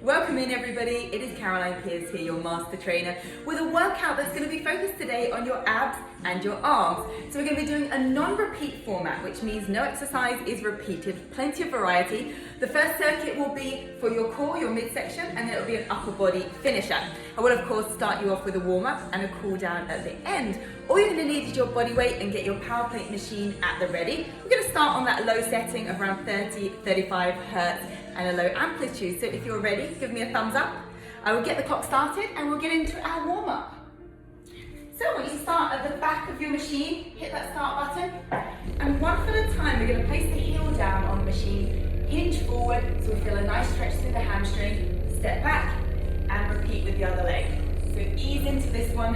Welcome in everybody, it is Caroline Pearce here, your master trainer, with a workout that's going to be focused today on your abs and your arms. So we're going to be doing a non-repeat format, which means no exercise is repeated, plenty of variety. The first circuit will be for your core, your midsection, and then it will be an upper body finisher. I will of course start you off with a warm-up and a cool down at the end. All you're going to need is your body weight and get your power plate machine at the ready. We're going to start on that low setting of around 30-35 hertz and a low amplitude. So if you're ready, give me a thumbs up. I will get the clock started and we'll get into our warm-up. So I want you to start at the back of your machine, hit that start button, and one foot at a time we're going to place the heel down on the machine, hinge forward so we feel a nice stretch through the hamstring, step back and repeat with the other leg. So ease into this one,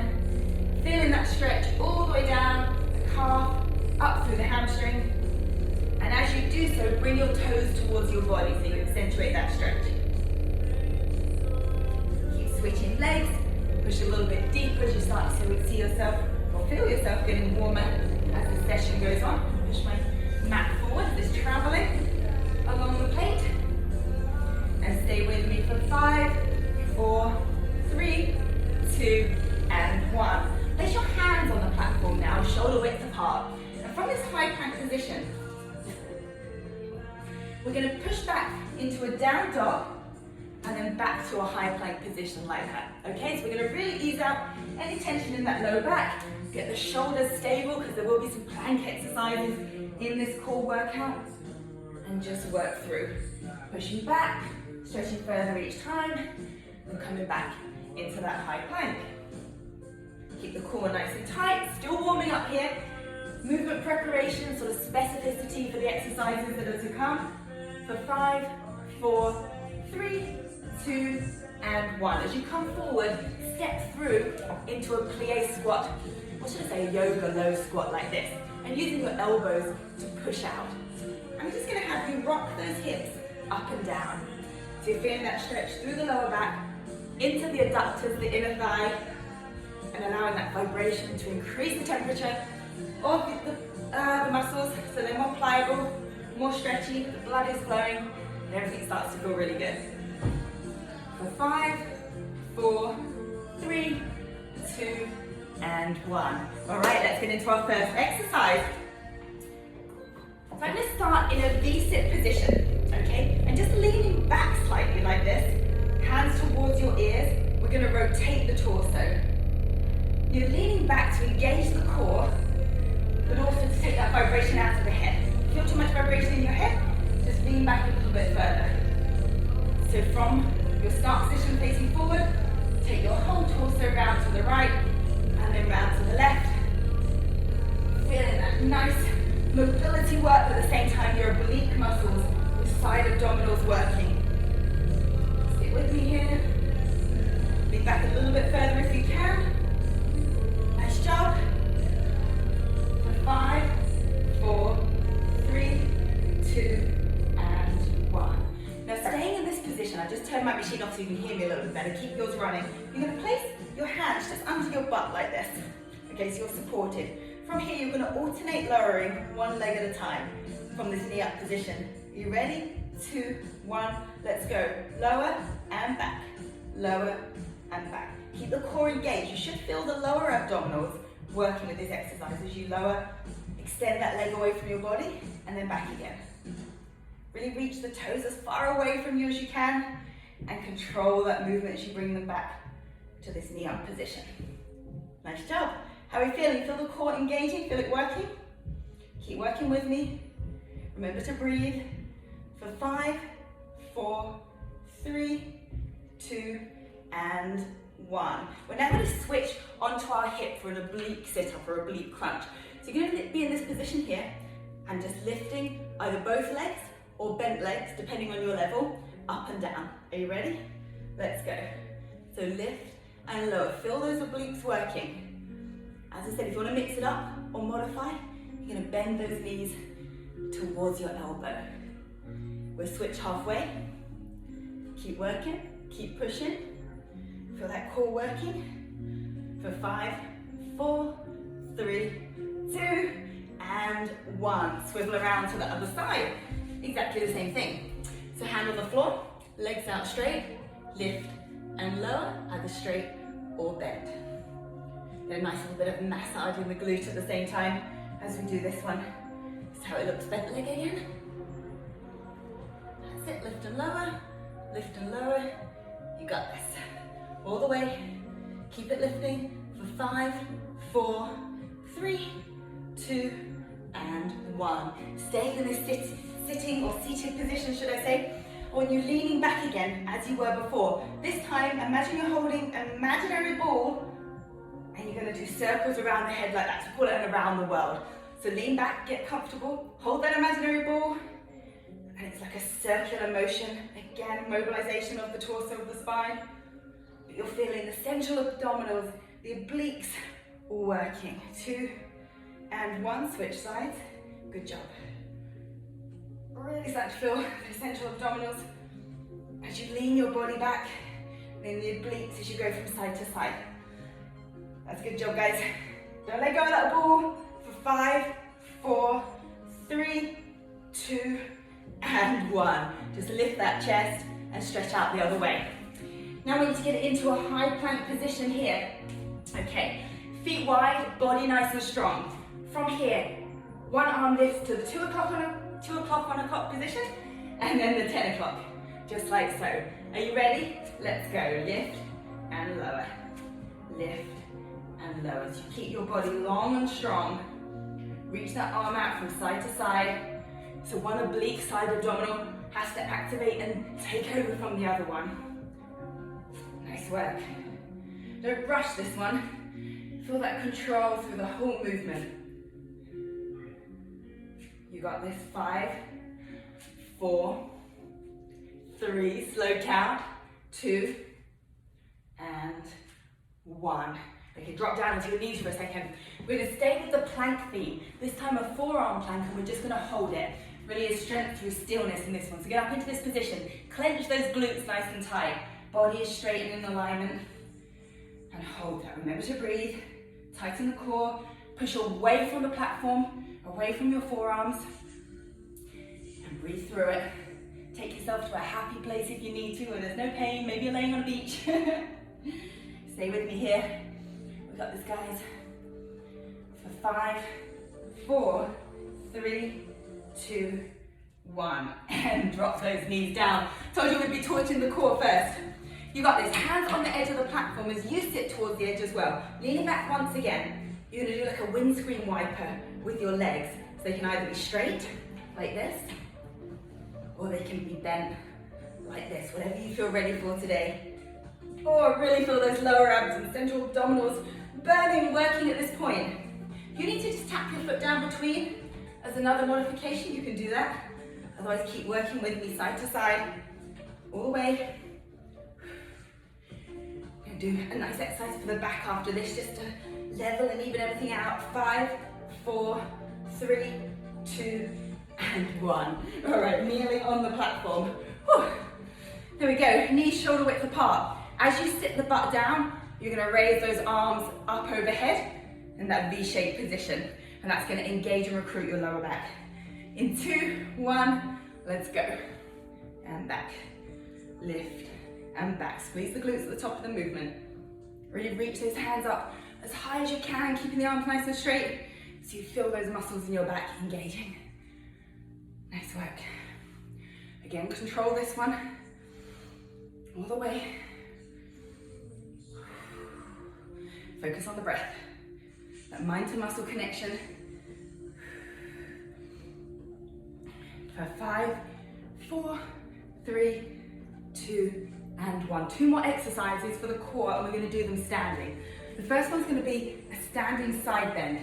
feeling that stretch all the way down the calf, up through the hamstring. And as you do so, bring your toes towards your body so you accentuate that stretch. Keep switching legs, push a little bit deeper as you start to see yourself or feel yourself getting warmer as the session goes on. Push my mat forward, just traveling along the plate. And stay with me for 5, 4, 3, 2, and 1. Place your hands on the platform now, shoulder width apart. And from this high plank position, we're going to push back into a down dog and then back to a high plank position like that. Okay, so we're going to really ease out any tension in that low back, get the shoulders stable because there will be some plank exercises in this core workout, and just work through. Pushing back, stretching further each time, and coming back into that high plank. Keep the core nice and tight, still warming up here. Movement preparation, sort of specificity for the exercises that are to come. For 5, 4, 3, 2, and 1. As you come forward, step through into a plie squat, or should I say a yoga low squat like this, and using your elbows to push out. I'm just going to have you rock those hips up and down. So you're feeling that stretch through the lower back, into the adductors, the inner thigh, and allowing that vibration to increase the temperature of the muscles so they're more pliable, more stretchy, the blood is flowing, and everything starts to feel really good. For 5, 4, 3, 2, and 1. All right, let's get into our first exercise. So I'm going to start in a V-sit position, okay? And just leaning back slightly like this, hands towards your ears. We're going to rotate the torso. You're leaning back to engage the core, but also to take that vibration out of the head. Feel too much vibration in your head? Just lean back a little bit further. So from your start position facing forward, take your whole torso round to the right, and then round to the left. Feeling that nice mobility work, but at the same time your oblique muscles with side abdominals working. Stay with me here. Lean back a little bit further if you can. Nice job. For 5, 4, 3, 2, and 1. Now staying in this position, I just turned my machine off so you can hear me a little bit better. Keep yours running. You're going to place your hands just under your butt like this. Okay, so you're supported. From here, you're going to alternate lowering one leg at a time from this knee up position. Are you ready? 2, 1, let's go. Lower and back. Lower and back. Keep the core engaged. You should feel the lower abdominals working with this exercise as you lower. Extend that leg away from your body and then back again. Really reach the toes as far away from you as you can and control that movement as you bring them back to this knee up position. Nice job. How are you feeling? Feel the core engaging? Feel it working? Keep working with me. Remember to breathe. For 5, 4, 3, 2, and 1. We're now going to switch onto our hip for an oblique sit-up or oblique crunch. So you're going to be in this position here and just lifting either both legs or bent legs, depending on your level, up and down. Are you ready? Let's go. So lift and lower. Feel those obliques working. As I said, if you want to mix it up or modify, you're going to bend those knees towards your elbow. We'll switch halfway. Keep working, keep pushing. Feel that core working. For 5, 4, 3, 2, and 1. Swivel around to the other side. Exactly the same thing. So hand on the floor, legs out straight, lift and lower, either straight or bent. Get a nice little bit of massage in the glute at the same time as we do this one. This is how it looks, bent leg again. That's it, lift and lower, lift and lower. You got this. All the way. Keep it lifting for 5, 4, 3, 2, and 1. Stay in this sitting or seated position, should I say. Or when you're leaning back again, as you were before. This time, imagine you're holding an imaginary ball and you're going to do circles around the head like that. So call it an around the world. So lean back, get comfortable, hold that imaginary ball, and it's like a circular motion. Again, mobilization of the torso, of the spine. But you're feeling the central abdominals, the obliques all working. 2 and 1, switch sides. Good job. Really start to feel the central abdominals as you lean your body back, and then the obliques as you go from side to side. That's a good job, guys. Don't let go of that ball for 5, 4, 3, 2, and 1. Just lift that chest and stretch out the other way. Now we need to get it into a high plank position here. Okay, feet wide, body nice and strong. From here, one arm lifts to the 2 o'clock on a clock position, and then the 10 o'clock, just like so. Are you ready? Let's go. Lift and lower. Lift and lower. As you keep your body long and strong, reach that arm out from side to side. So one oblique side abdominal has to activate and take over from the other one. Nice work. Don't rush this one. Feel that control through the whole movement. You got this. 5, 4, 3, slow count, 2, and 1. Okay, drop down onto your knees for a second. We're going to stay with the plank feet. This time a forearm plank, and we're just going to hold it. Really is strength through stillness in this one. So get up into this position. Clench those glutes nice and tight. Body is straight and in alignment. And hold that. Remember to breathe. Tighten the core. Push away from the platform, away from your forearms. And breathe through it. Take yourself to a happy place if you need to, where there's no pain. Maybe you're laying on a beach. Stay with me here. We got this, guys. For 5, 4, 3, 2, 1. And drop those knees down. Told you we'd be torching the core first. You got this. Hands on the edge of the platform as you sit towards the edge as well. Leaning back once again. You're going to do like a windscreen wiper with your legs. So they can either be straight, like this, or they can be bent, like this. Whatever you feel ready for today. Or really feel those lower abs and central abdominals burning, working at this point. You need to just tap your foot down between. As another modification, you can do that. Otherwise, keep working with me side to side, all the way. We're going to do a nice exercise for the back after this, just to level and even everything out. 5, 4, 3, 2, and 1. All right, kneeling on the platform. Whew. There we go, knees shoulder width apart. As you sit the butt down, you're going to raise those arms up overhead in that V-shaped position. And that's going to engage and recruit your lower back. In 2, 1, let's go. And back. Lift and back. Squeeze the glutes at the top of the movement. Really reach those hands up as high as you can, keeping the arms nice and straight so you feel those muscles in your back engaging. Nice work. Again, control this one. All the way. Focus on the breath. That mind to muscle connection. For 5, 4, 3, 2, and 1. 2 more exercises for the core, and we're going to do them standing. The first one's going to be a standing side bend.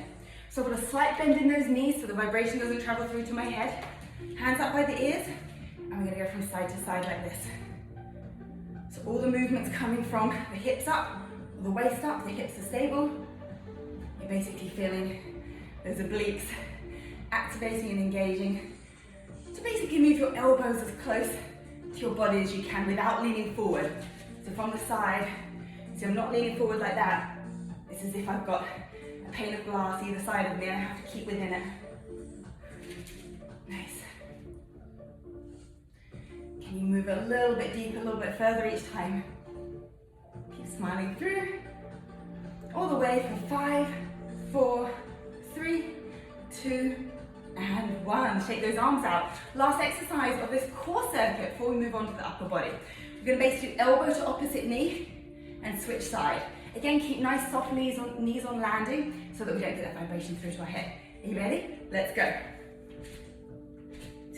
So I've got a slight bend in those knees so the vibration doesn't travel through to my head. Hands up by the ears, and we're going to go from side to side like this. So all the movement's coming from the hips up, the waist up, the hips are stable. You're basically feeling those obliques activating and engaging. So basically move your elbows as close to your body as you can without leaning forward. So from the side, so I'm not leaning forward like that. It's as if I've got a pane of glass either side of me and I have to keep within it. Nice. Can you move a little bit deeper, a little bit further each time. Keep smiling through. All the way for 5, 4, 3, 2, and 1. Shake those arms out. Last exercise of this core circuit before we move on to the upper body. We're going to basically do elbow to opposite knee and switch side. Again, keep nice soft knees on landing so that we don't get that vibration through to our head. Are you ready? Let's go.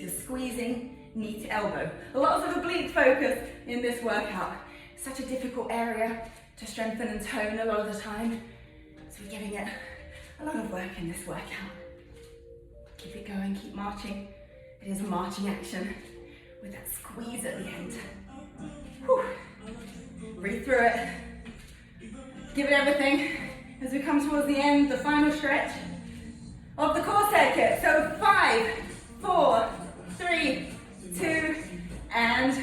So squeezing knee to elbow. Lots of oblique focus in this workout. Such a difficult area to strengthen and tone a lot of the time. So we're giving it a lot of work in this workout. Keep it going, keep marching. It is a marching action with that squeeze at the end. Whew. Breathe through it. Give it everything as we come towards the end, the final stretch of the core circuit. So 5, 4, 3, 2, and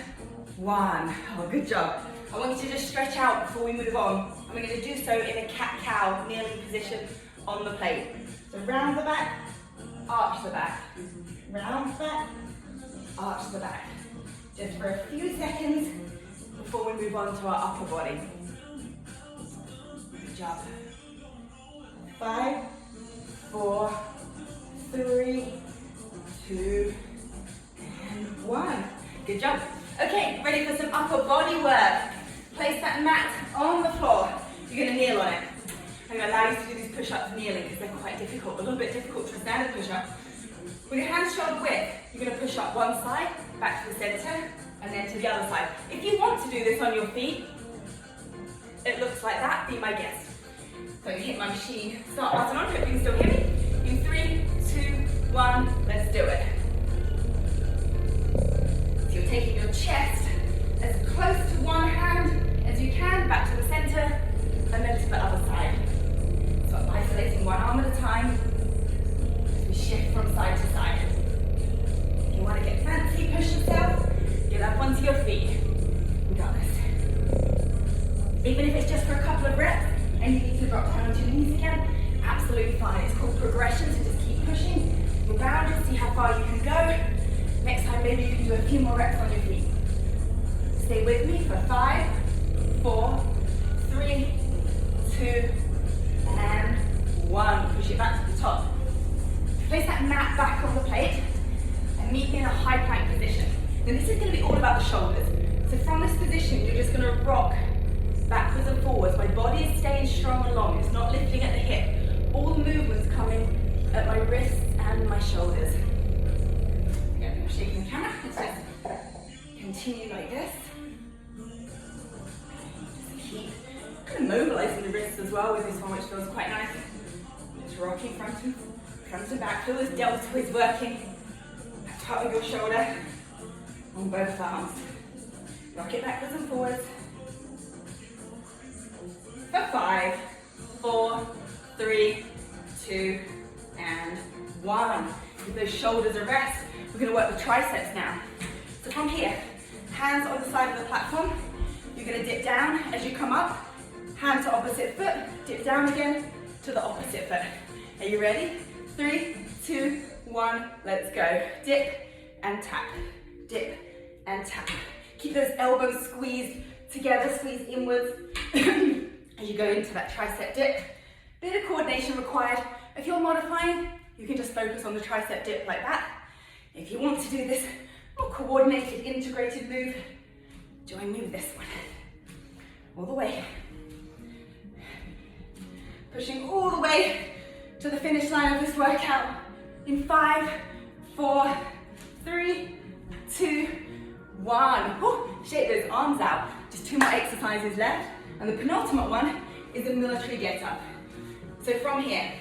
1. Oh, good job. I want you to just stretch out before we move on. And we're going to do so in a cat-cow kneeling position on the plate. So round the back, arch the back. Round the back, arch the back. Just for a few seconds before we move on to our upper body. Good job. 5, 4, 3, 2, and 1. Good job. Okay, ready for some upper body work. Place that mat on the floor. You're going to kneel on it. I'm going to allow you to do these push-ups kneeling because they're quite difficult, a little bit difficult for a standard push-up. With your hands shoulder width, you're going to push up one side, back to the center, and then to the other side. If you want to do this on your feet, it looks like that, be my guest. So you hit my machine, start button on, hope you can still hear me. In 3, 2, 1, let's do it. So you're taking your chest as close to one hand as you can, back to the center, and then to the other side. So I'm isolating one arm at a time as we shift from side to side. If you want to get fancy, push yourself, get up onto your feet. We got this. Even if it's just for a couple of reps and you need to drop down onto your knees again, absolutely fine. It's called progression, so just keep pushing. Move around and see how far you can go. Next time, maybe you can do a few more reps on your feet. Stay with me for 5, 4, 3, 2, and 1. Push it back to the top. Place that mat back on the plate and meet in a high plank position. Now this is going to be all about the shoulders. So from this position, you're just going to rock backwards and forwards. My body is staying strong and long. It's not lifting at the hip. All the movements coming at my wrists and my shoulders. Again, I'm shaking the camera. Let's just continue like this. Just keep kind of mobilizing the wrists as well with this one, which feels quite nice. Just rocking front and back. Feel this deltoid working at the top of your shoulder on both arms. Rock it backwards and forwards. For 5, 4, 3, 2, and 1. Give those shoulders a rest. We're going to work the triceps now. So from here, hands on the side of the platform. You're going to dip down as you come up. Hand to opposite foot. Dip down again to the opposite foot. Are you ready? 3, 2, 1. Let's go. Dip and tap. Dip and tap. Keep those elbows squeezed together. Squeeze inwards as you go into that tricep dip. Bit of coordination required. If you're modifying, you can just focus on the tricep dip like that. If you want to do this more coordinated, integrated move, join me with this one. All the way. Pushing all the way to the finish line of this workout in 5, 4, 3, 2, 1. Woo, shake those arms out. Just 2 more exercises left. And the penultimate one is the military get up. So from here,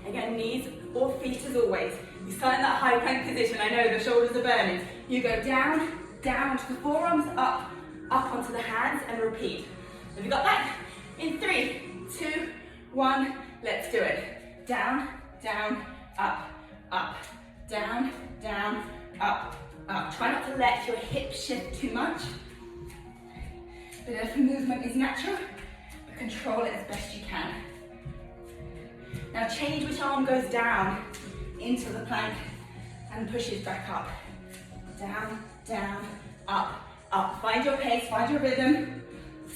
again, knees or feet as always. You start in that high plank position. I know the shoulders are burning. You go down, down to the forearms, up onto the hands, and repeat. Have you got that? In 3, 2, 1, let's do it. Down, down, up, down, down, up. Try not to let your hips shift too much. Bit of movement is natural, but control it as best you can. Now change which arm goes down into the plank and pushes back up. Down, down, up, up. Find your pace, find your rhythm.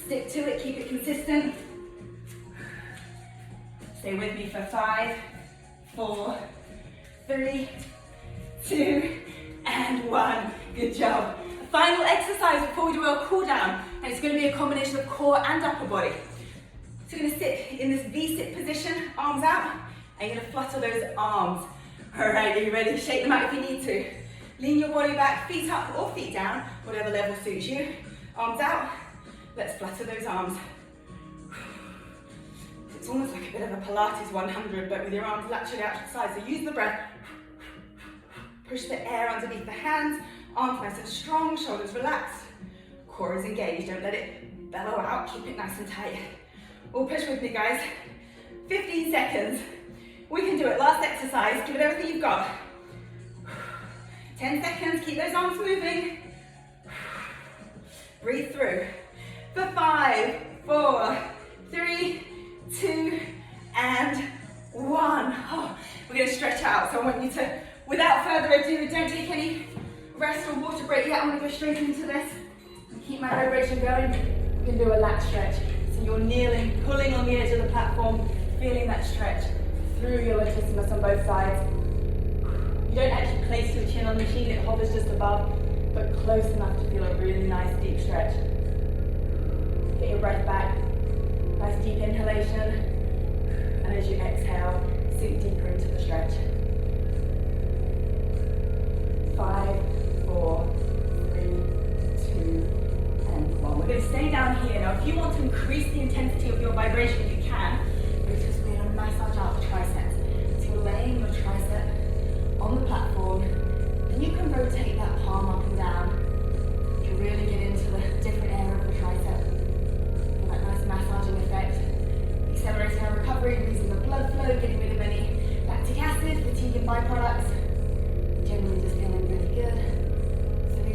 Stick to it, keep it consistent. Stay with me for 5, 4, 3, 2, and 1. Good job. Final exercise before we do our cool down, and it's going to be a combination of core and upper body. So you're going to sit in this V-sit position, arms out, and you're going to flutter those arms. All right, are you ready? Shake them out if you need to. Lean your body back, feet up or feet down, whatever level suits you. Arms out. Let's flutter those arms. It's almost like a bit of a Pilates 100, but with your arms laterally out to the side. So use the breath. Push the air underneath the hands. Arms nice and strong, shoulders relaxed. Core is engaged. Don't let it bellow out. Keep it nice and tight. All push with me, guys. 15 seconds. We can do it. Last exercise. Give it everything you've got. 10 seconds. Keep those arms moving. Breathe through. For 5, 4, 3, 2, and 1. Oh, we're going to stretch out. So I want you to, without further ado, don't take any rest or water break yet. I want to go straight into this. Keep my vibration going. We can do a lat stretch. So you're kneeling, pulling on the edge of the platform, feeling that stretch through your latissimus on both sides. You don't actually place your chin on the machine, it hovers just above, but close enough to feel a really nice deep stretch. Get your breath back. Nice deep inhalation. And as you exhale, sink deeper into the stretch. 5, 4, 3, 2, and 1. We're going to stay down here. Now, if you want to increase the intensity of your vibration, you can. We're just going to massage out the triceps. So you're laying your tricep on the platform, and you can rotate that palm up and down. You really get into the different area of the tricep. Feel that nice massaging effect. Accelerating our recovery, increasing the blood flow, getting rid of any lactic acid, fatigue and byproducts. Generally just feeling really good. 3,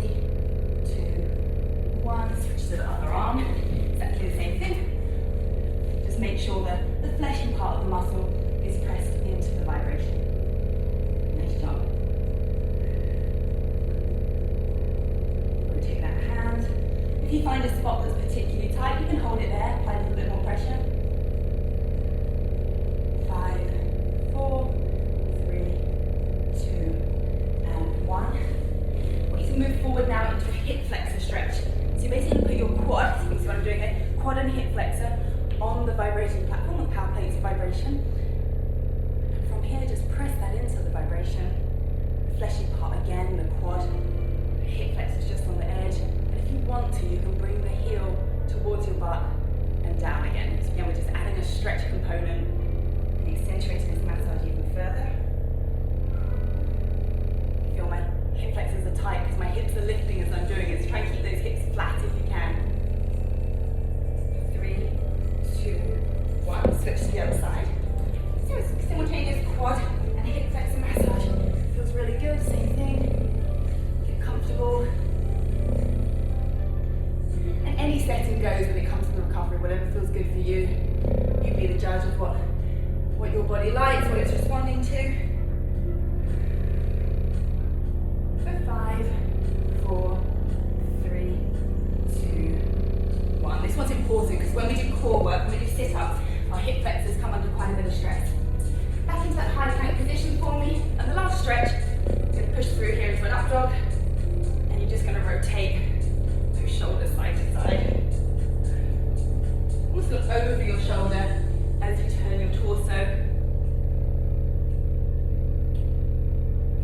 2, 1. Switch to the other arm. Exactly the same thing. Just make sure that the fleshy part of the muscle is pressed into the vibration. Nice job. Rotate that hand. If you find a spot that's particularly tight, you can hold it there, apply a little bit more pressure. 5, 4, 3, 2, and 1. I want you to move forward now into a hip flexor stretch. So you basically put your quad, you see what I'm doing here, quad and hip flexor on the vibration platform, the power plates vibration. And from here, just press that into the vibration. The fleshy part again, the quad. The hip flexor is just on the edge. And if you want to, you can bring the heel towards your butt and down again. So again, we're just adding a stretch component and accentuating this massage even further. Feel my hip flexors are tight because my hips are lifting as I'm doing it. So try and keep those hips flat if you can. 3, 2, 1. Switch to the other side. So it's simultaneous quad and hip flexor massage. Feels really good. Same thing. Get comfortable. And any setting goes when it comes to the recovery. Whatever feels good for you. You be the judge of what your body likes, what it's responding to. 5, 4, 3, 2, 1. This one's important because when we do core work, when we do sit-ups, our hip flexors come under quite a bit of stress. Back into that high plank position for me. And the last stretch, you're going to push through here into an up dog. And you're just going to rotate those shoulders side to side. Almost look over your shoulder as you turn your torso.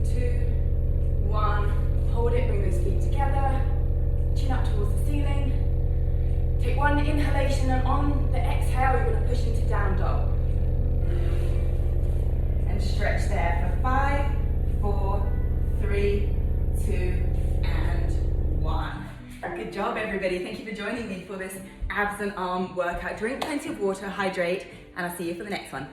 2, 1, hold it, bring those feet together, chin up towards the ceiling. Take one inhalation and on the exhale, you're going to push into down dog. And stretch there for 5, 4, 3, 2, and 1. Good job, everybody. Thank you for joining me for this abs and arm workout. Drink plenty of water, hydrate, and I'll see you for the next one.